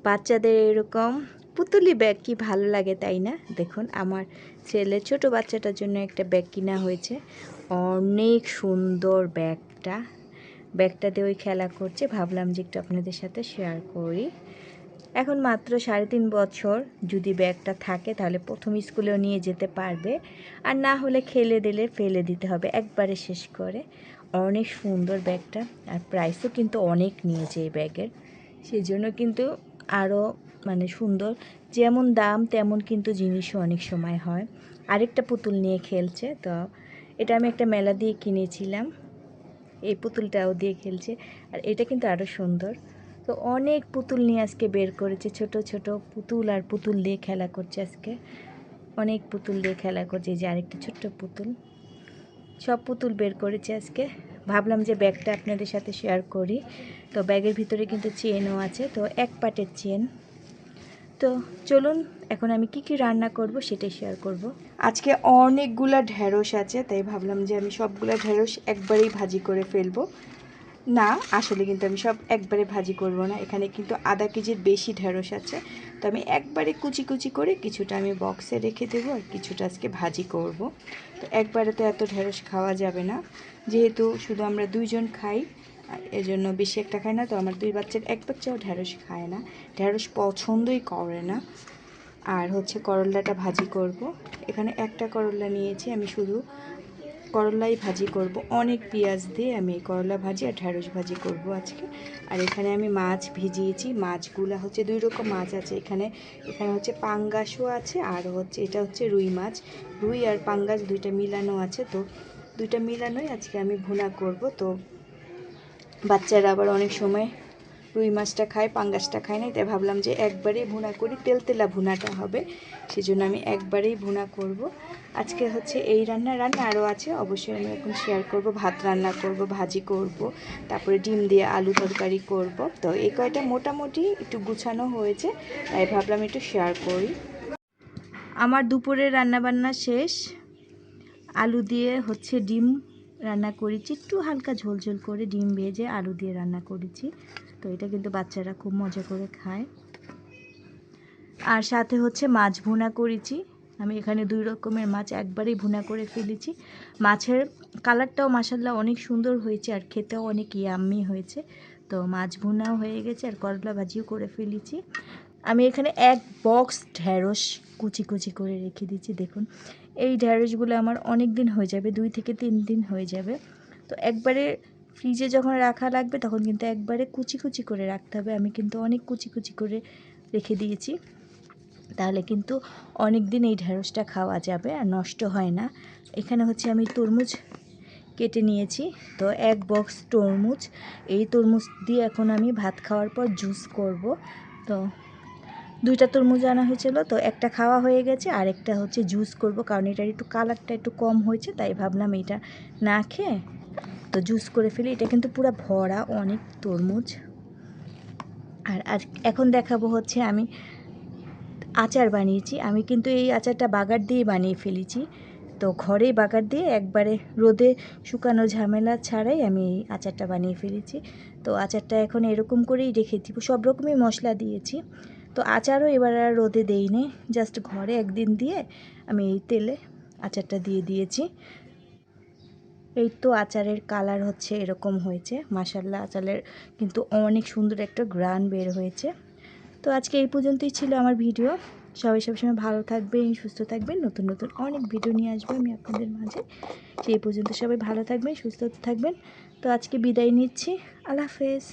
বাচ্চাদের এরকম পুতুলি ব্যাগ কি ভালো লাগে তাই না? দেখুন আমার ছেলে ছোট বাচ্চাটার জন্য একটা ব্যাগ কিনা হয়েছে। অনেক সুন্দর ব্যাগটা দিয়ে ওই খেলা করছে। ভাবলাম যে একটু আপনাদের সাথে শেয়ার করি। এখন মাত্র 3.5 বছর। যদি ব্যাগটা থাকে তাহলে প্রথম স্কুলেও নিয়ে যেতে পারবে, আর না হলে ফেলে দিতে হবে একবারে শেষ করে। অনেক সুন্দর ব্যাগটা, আর প্রাইসও কিন্তু অনেক নিয়েছে এই ব্যাগের। সেই জন্য কিন্তু আরও সুন্দর, যেমন দাম তেমন কিন্তু জিনিসও অনেক সময় হয়। আরেকটা পুতুল নিয়ে খেলছে, তো এটা আমি একটা মেলা দিয়ে কিনেছিলাম। এই পুতুলটাও দিয়ে খেলছে, আর এটা কিন্তু আরও সুন্দর। তো অনেক পুতুল নিয়ে আজকে বের করেছে, ছোট ছোট পুতুল, আর পুতুল দিয়ে খেলা করছে। আজকে অনেক পুতুল দিয়ে খেলা করছে। এই যে আরেকটা ছোট্ট পুতুল, সব পুতুল বের করেছে আজকে। ভাবলাম যে ব্যাগটা আপনাদের সাথে শেয়ার করি। তো ব্যাগের ভিতরে কিন্তু চেনও আছে, তো এক পাটের চেন। তো চলুন এখন আমি কি রান্না করব সেটাই শেয়ার করব। আজকে অনেকগুলা ঢেঁড়স আছে, তাই ভাবলাম যে আমি সবগুলা ঢেঁড়স একবারেই ভাজি করে ফেলবো। না, আসলে কিন্তু আমি সব একবারে ভাজি করব না। এখানে কিন্তু আধা কেজির বেশি ঢেঁড়স আছে, তো আমি একবারে কুচি কুচি করে কিছুটা আমি বক্সে রেখে দেবো, আর কিছুটা আজকে ভাজি করব। তো একবারে তো এত ঢেঁড়স খাওয়া যাবে না, যেহেতু শুধু আমরা 2 জন খাই, এজন্য বেশি একটা খাই না। তো আমার 2 বাচ্চার, এক বাচ্চাও ঢেঁড়স খায় না, ঢেঁড়স পছন্দই করে না। আর হচ্ছে করলাটা ভাজি করব। এখানে একটা করলা নিয়েছি, আমি শুধু করলাই ভাজি করব। অনেক পেঁয়াজ দিয়ে আমি করলা ভাজি আর ঢেঁড়স ভাজি করব আজকে। আর এখানে আমি মাছ ভিজিয়েছি। মাছগুলো হচ্ছে 2 রকম মাছ আছে এখানে হচ্ছে পাঙ্গাসও আছে, আর হচ্ছে এটা হচ্ছে রুই মাছ। রুই আর পাঙ্গাস দুইটা মিলানো আছে, তো দুইটা মিলানোই আজকে আমি ভুনা করব। তো বাচ্চারা আবার অনেক সময় রুই মাছটা খায়, পাঙ্গাসটা খায় না, তাই ভাবলাম যে একবারেই ভুনা করি, তেলতেলা ভুনাটা হবে। সেজন্য আমি একবারেই ভুনা করব। আজকে হচ্ছে এই রান্না আরও আছে, অবশ্যই আমি এখন শেয়ার করব। ভাত রান্না করব, ভাজি করব, তারপরে ডিম দিয়ে আলু তরকারি করব। তো এই কয়টা মোটামুটি একটু গুছানো হয়েছে, তাই ভাবলাম একটু শেয়ার করি। আমার দুপুরের রান্নাবান্না শেষ। আলু দিয়ে হচ্ছে ডিম রান্না করেছি, একটু হালকা ঝোল করে ডিম ভেজে আলু দিয়ে রান্না করেছি। তো এটা কিন্তু বাচ্চারা খুব মজা করে খায়। আর সাথে হচ্ছে মাছ ভুনা করেছি। আমি এখানে 2 রকমের মাছ একবারেই ভুনা করে ফেলেছি। মাছের কালারটাও মাশাআল্লাহ অনেক সুন্দর হয়েছে, আর খেতেও অনেক ইয়াম্মি হয়েছে। তো মাছ ভুনাও হয়ে গেছে, আর করলা ভাজিও করে ফেলেছি। আমি এখানে 1 বক্স ঢেঁড়স কুচি কুচি করে রেখে দিচ্ছি। দেখুন এই ঢেঁড়সগুলো আমার অনেক দিন হয়ে যাবে, 2 থেকে 3 দিন হয়ে যাবে। তো একবারে ফ্রিজে যখন রাখা লাগবে তখন কিন্তু একবারে কুচি কুচি করে রাখতে হবে। আমি কিন্তু অনেক কুচি কুচি করে রেখে দিয়েছি, তাহলে কিন্তু অনেক দিন এই ঢেঁড়সটা খাওয়া যাবে আর নষ্ট হয় না। এখানে হচ্ছে আমি তরমুজ কেটে নিয়েছি, তো 1 বক্স তরমুজ। এই তরমুজ দিয়ে এখন আমি ভাত খাওয়ার পর জুস করব। তো 2টা তরমুজ আনা হয়েছিল, তো একটা খাওয়া হয়ে গেছে, আর একটা হচ্ছে জুস করব, কারণ এটার একটু কালারটা একটু কম হয়েছে, তাই ভাবলাম এটা না খেয়ে তো জুস করে ফেলি। এটা কিন্তু পুরো ভরা অনেক তরমুজ। আর এখন দেখাবো হচ্ছে আমি আচার বানিয়েছি। আমি কিন্তু এই আচারটা বাগার দিয়ে বানিয়ে ফেলেছি। তো ঘরেই বাগার দিয়ে একবারে রোদে শুকানো ঝামেলা ছাড়াই আমি এই আচারটা বানিয়ে ফেলেছি। তো আচারটা এখন এরকম করেই রেখে দিব, সব রকমই মশলা দিয়েছি। তো আচারও এবার আর রোদে দেইনি, জাস্ট ঘরে একদিন দিয়ে আমি এই তেলে আচারটা দিয়ে দিয়েছি। এই তো আচারের কালার হচ্ছে এরকম হয়েছে। মাশাআল্লাহ আচারের কিন্তু অনেক সুন্দর একটা ঘ্রাণ বের হয়েছে। তো আজকে এই পর্যন্তই ছিল আমার ভিডিও। সবাই সবসময় ভালো থাকবেন, সুস্থ থাকবেন। নতুন নতুন অনেক ভিডিও নিয়ে আসবো আমি আপনাদের মাঝে। সেই পর্যন্ত সবাই ভালো থাকবেন, সুস্থ থাকবেন। তো আজকে বিদায় নিচ্ছি। আল্লাহ হাফেজ।